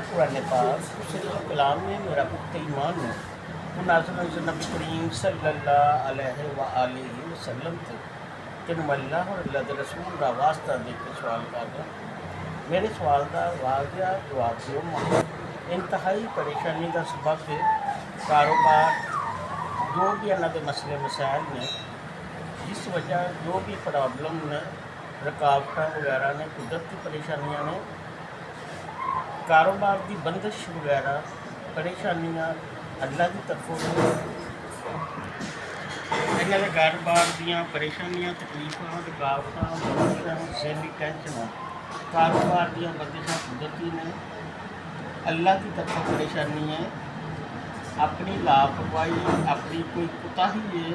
कुरान पाक शरीफ कलाम में मेरा पुख्ता ईमान है वो नाज़िल नबी करीम सल्लल्लाहु अलैहि वसल्लम थे कि अल्लाह और अल्लाह के रसूल का वास्ता दे के सवाल कर रहा मेरे सवाल का वाजिया जवाब दो। इंतहाई परेशानी का सबब है कारोबार जो भी इन्हों के मसले मसाइल ने जिस वजह जो भी प्रॉब्लम ने रुकावट वगैरह ने कुदरती परेशानियाँ ने कारोबार की बंदिश वगैरह परेशानियाँ अल्लाह की तरफों ने इन्हों के कारोबार दियाँ परेशानियाँ तकलीफा रुकावट बंदिशां ज़हनी टेंशन कारोबार दियाँ बंदिशां कुदरती ने अल्लाह की तरफों परेशानी है अपनी लापरवाही अपनी कोई कुताही है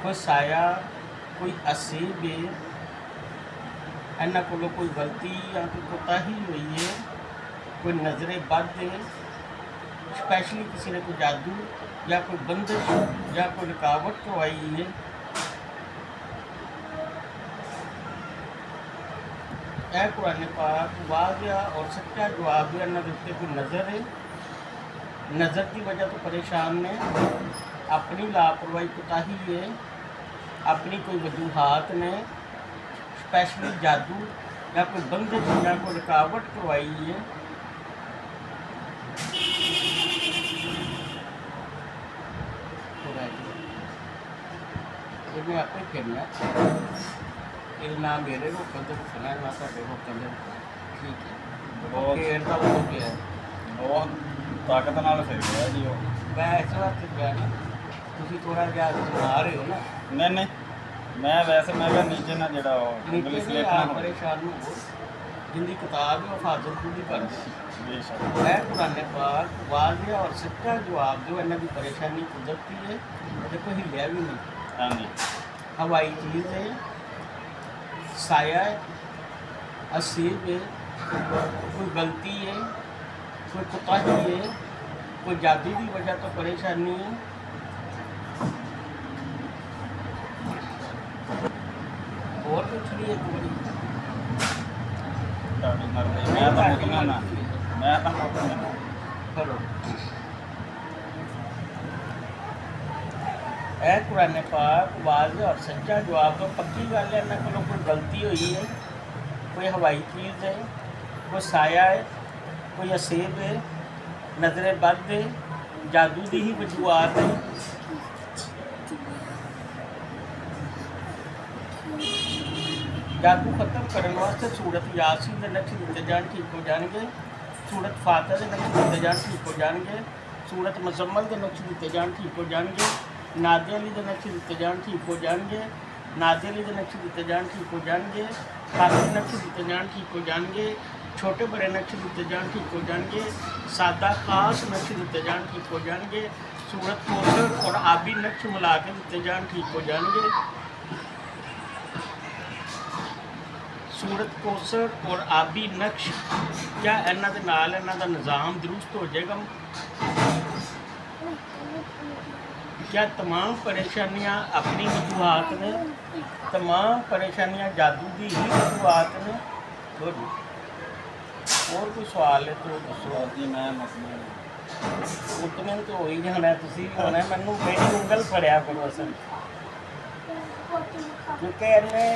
कोई साया कोई असीब है इन्हों को कोई गलती या कोई कोताही हुई है कोई नज़रे बद है स्पैशली किसी ने कोई जादू या कोई बंदिश या कोई रुकावट करवाई है यह कुरान पाक वाज़िया और सच्चा जवाब है। इन्होंने उत्ते कोई नज़र है नज़र की वजह तो परेशान ने अपनी लापरवाही कोताही है अपनी कोई वजूहात ने स्पैशली जादू या कोई बंदिश या कोई रुकावट करवाई है मैं आपको कहना ये ना मेरे रोकन तो रुकना है ना साढ़े रोकन दे ठीक है बहुत केयर का हो गया बहुत ताकत नाल फिर गया जी वो मैं इस वास्ते गया ना तुम थोड़ा जहा सुना रहे हो ना नहीं नहीं मैं वैसे मैं क्या नीचे ना जरा नीचे इंग्लिश से लिखना आप हो परेशान हो जिंदी किताब है वो फाजल पूरी कर दी बेशक मैं कुरान पाक वाज़िया और सच्चा जवाब जो इन्हों की परेशानी कुदरती है देखो हिलिया भी नहीं हाँ जी हवाई चीज़ है साया है असीब है कोई गलती है कोई कोताही है कोई जादू की वजह तो परेशानी है और कुछ नहीं है कोई ताड़ी मरदी मैं तो मुकना ना मैं तो मुकना ना करो ए कुरान पाक वाज़िया और सच्चा जवाब तो पक्की गल है इन्होंने को कोई गलती हुई है कोई हवाई चीज़ है कोई साया है कोई असेब है नज़रे बद है जादू की ही वजूहत है जादू खत्म करने वास्ते सूरत यासीन के नक्श दिते जान ठीक हो जाएंगे सूरत फातह के नक्श दिते जान ठीक हो जाएंगे सूरत मुजम्मल के नक्श दिते जान ठीक हो जाएंगे नादे अली के नक्श दिते जान ठीक हो जाएंगे नादे अली के नक्श दिते जान ठीक हो जाएंगे खासी नक्श दिते जान ठीक हो जाएंगे छोटे बड़े नक्श दिते जान ठीक हो जाएंगे सादा खास नक्श दिते जान ठीक हो जाएंगे सूरत कोसर और आबी नक्श मिला के दिते जान ठीक हो जाएंगे सूरत कोसर और आबी नक्श क्या इन्हों के नाल इन्हों का निज़ाम दुरुस्त हो जाएगा क्या तमाम परेशानियां अपनी वजूहात ने तमाम परेशानियां जादू की ही वजूहात ने और कोई सवाल है तो दसो जी मैं मुकना उतने तो हो ही जाना तुम होना मैनू मेरी उंगल फड़िया करो असल क्योंकि इन्हें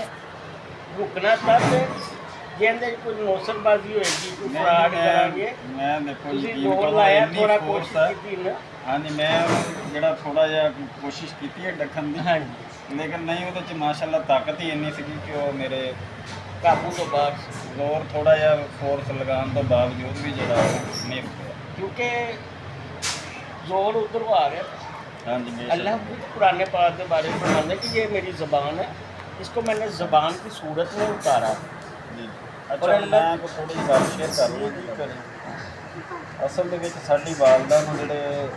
रुकना तब जे कोई नौसरबाजी होएगी कोई फ्रॉड करांगे मैं देखो तुसीं यकीन जोर करो लाया इन्नी थोड़ा फोर्स कोशिश की ना हाँ जी मैं जरा थोड़ा जिहा कोशिश की है डखन की हाँ जी लेकिन नहीं वो माशाल्लाह ताकत ही इन्नी सी कि वो मेरे काबू तो बाद जोर थोड़ा जिहा फोर्स लगाने तो बावजूद भी जरा नहीं रुकिया क्योंकि जोर उधर आ रहा हाँ जी बेशक अल्लाह खुद पुराने पाक के बारे में बताते कि ये मेरी ज़बान है इसको मैंने ज़बान की सूरत में उतारा जी और अच्छा अल्लाह मैं को थोड़ी गल शेयर कर जी लूँ करें असल ਦੇ ਵਿੱਚ ਸਾਡੀ ਵਾਲਦਾ ਨੂੰ ਜਿਹੜੇ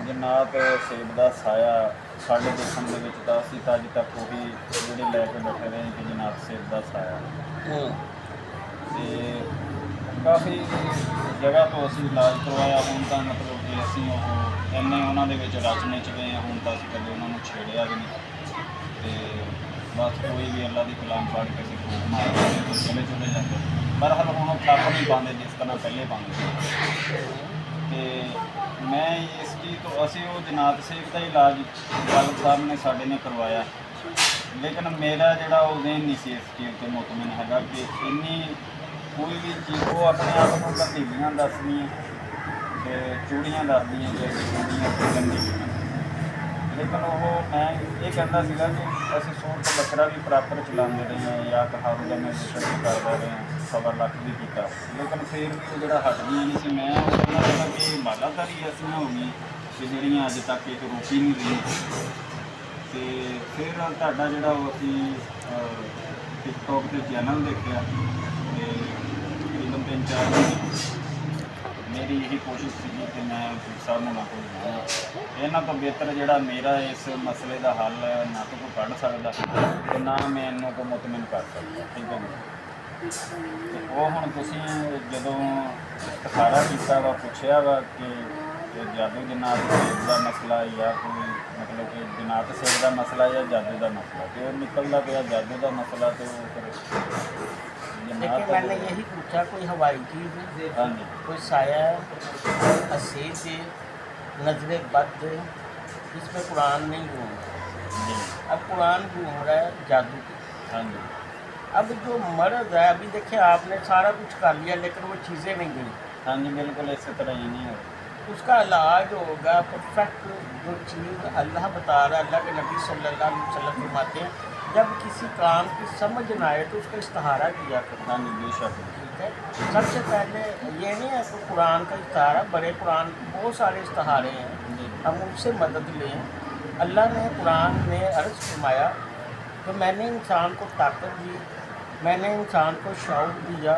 ਜਨਾਤ ਸੇਬ ਦਾ ਸਾਇਆ ਸਾਡੇ ਦੇਖਣ ਦੇ ਵਿੱਚ ਤਾਂ ਅਸੀਂ ਤਾਂ ਅੱਜ ਤੱਕ ਉਹੀ ਜਿਹੜੇ ਲੈ ਕੇ ਬੈਠੇ ਰਹੇ ਕਿ ਜਨਾਤ ਸੇਬ ਦਾ ਸਾਇਆ ਤੇ ਕਾਫੀ ਜਗ੍ਹਾ ਤੋਂ ਅਸੀਂ ਇਲਾਜ ਕਰਵਾਇਆ। ਹੁਣ ਤਾਂ ਮਤਲਬ ਕਿ ਅਸੀਂ ਉਹ ਇੰਨੇ ਉਹਨਾਂ ਦੇ ਵਿੱਚ ਰਚਨੇ 'ਚ ਗਏ ਹਾਂ, ਹੁਣ ਤਾਂ ਅਸੀਂ ਕਦੇ ਉਹਨਾਂ ਨੂੰ ਛੇੜਿਆ ਵੀ ਨਹੀਂ। ਤੇ ਬਸ ਕੋਈ ਵੀ ਅੱਲਾ ਦੀ ਕਲਾਮ ਪੜ੍ਹ ਕੇ ਅਸੀਂ ਫੂਕ ਮਾਰਦੇ ਤੇ ਚਲੇ ਜਾਂਦੇ। ਪਰ ਹਾਲ ਹੁਣ ਉਹ ਥੱਪ ਨਹੀਂ ਪਾਉਂਦੇ ਜਿਸ ਤਰ੍ਹਾਂ ਪਹਿਲੇ ਪਾਉਂਦੇ ਸੀ। ਤੇ ਮੈਂ ਇਸ ਚੀਜ਼ ਤੋਂ ਅਸੀਂ ਉਹ ਜਨਾਤ ਸੇਖ ਦਾ ਇਲਾਜ ਵਾਲਦ ਸਾਹਿਬ ਨੇ ਸਾਡੇ ਨੇ ਕਰਵਾਇਆ, ਲੇਕਿਨ ਮੇਰਾ ਜਿਹੜਾ ਉਹ ਜ਼ਹਿਨ ਨਹੀਂ ਸੀ ਇਸ ਚੀਜ਼ 'ਤੇ ਮੁਤਮਿਨ ਹੈਗਾ ਕਿ ਇੰਨੀ ਕੋਈ ਵੀ ਚੀਜ਼ ਉਹ ਆਪਣੇ ਆਪ ਨੂੰ ਗੰਦੀਲੀਆਂ ਦੱਸਦੀਆਂ ਤੇ ਚੂੜੀਆਂ ਦੱਸਦੀਆਂ ਕਿ ਚੂੜੀਆਂ ਤੇ ਗੰਦੀਲੀਆਂ, ਲੇਕਿਨ ਉਹ ਮੈਂ ਇਹ ਕਹਿੰਦਾ ਸੀਗਾ ਕਿ ਅਸੀਂ ਸੂਰਤ ਬੱਕਰਾ ਵੀ ਪ੍ਰੋਪਰ ਚਲਾਉਂਦੇ ਰਹੇ ਹਾਂ ਜਾਂ ਕਹਾਰੂ ਦਾ ਮੈਂ ਜ਼ਿਕਰ ਵੀ ਕਰਦਾ ਰਹੇ ਹਾਂ, 1.25 ਲੱਖ ਵੀ ਕੀਤਾ, ਲੇਕਿਨ ਫਿਰ ਵੀ ਉਹ ਜਿਹੜਾ ਹਟਦੀਆਂ ਨਹੀਂ ਸੀ। ਮੈਂ ਉਹ ਕਹਿੰਦਾ ਸੀਗਾ ਕਿ ਮਾਲਾਧਾਰੀ ਐਸੀਆਂ ਹੋ ਗਈਆਂ ਕਿ ਜਿਹੜੀਆਂ ਅੱਜ ਤੱਕ ਇੱਕ ਰੋਟੀ ਨਹੀਂ ਰਹੀ। ਤੇ ਫਿਰ ਤੁਹਾਡਾ ਜਿਹੜਾ ਉਹ ਅਸੀਂ ਟਿਕਟੋਕ 'ਤੇ ਚੈਨਲ ਦੇਖਿਆ ਤੇ ਤਕਰੀਬਨ 3-4 ਮਹੀਨੇ ਮੇਰੀ ਇਹੀ ਕੋਸ਼ਿਸ਼ ਸੀਗੀ ਕਿ ਮੈਂ ਸਾਹਿਬ ਨੂੰ ਨਾ ਕੋਈ ਜਾਵਾਂ। ਇਹਨਾਂ ਤੋਂ ਬਿਹਤਰ ਜਿਹੜਾ ਮੇਰਾ ਇਸ ਮਸਲੇ ਦਾ ਹੱਲ ਨਾ ਤਾਂ ਕੋਈ ਕੱਢ ਸਕਦਾ ਤੇ ਨਾ ਮੈਂ ਇਹਨੂੰ ਕੋਈ ਮੁਤਮਿਨ ਕਰ ਸਕਦਾ। ਠੀਕ ਹੈ ਜੀ। ਤੇ ਉਹ ਹੁਣ ਤੁਸੀਂ ਜਦੋਂ ਇਸਤਿਖਾਰਾ ਕੀਤਾ ਵਾ, ਪੁੱਛਿਆ ਵਾ ਕਿ ਜਾਦੂ ਜਨਾਤ ਸੇਬ ਦਾ ਮਸਲਾ ਜਾਂ ਕੋਈ ਮਤਲਬ ਕਿ ਜਨਾਤ ਸੇਬ ਦਾ ਮਸਲਾ ਜਾਂ ਜਾਦੂ ਦਾ ਮਸਲਾ, ਤੇ ਉਹ ਨਿਕਲਦਾ ਪਿਆ ਜਾਦੂ ਦਾ ਮਸਲਾ। ਤੇ ਉਹ ਫਿਰ देखिए मैंने यही पूछा कोई हवाई चीज़, हाँ जी, कोई साया, हसीब से नजर बद, इसमें कुरान नहीं घूम रहा। जी, अब कुरान घूम रहा है जादू की। हाँ जी, अब जो मर्द है, अभी देखिए आपने सारा कुछ कर लिया लेकिन वो चीज़ें नहीं गई। हाँ जी, बिल्कुल इसी तरह ही नहीं है। उसका इलाज होगा परफेक्ट। जो चीज़ अल्लाह बता रहा है, अल्लाह के नबी सल्लल्लाहु अलैहि वसल्लम फरमाते हैं जब किसी काम की समझ ना आए तो उसका इस्तिहारा किया करो। हाँ जी, बेशक। ठीक है, सबसे पहले ये नहीं है कि कुरान का इस्तिहारा, बड़े कुरान के बहुत सारे इस्तिहारे हैं, जी, हम उनसे मदद लें। अल्लाह ने कुरान में अर्ज़ फरमाया कि मैंने इंसान को ताकत दी, मैंने इंसान को शऊर दिया,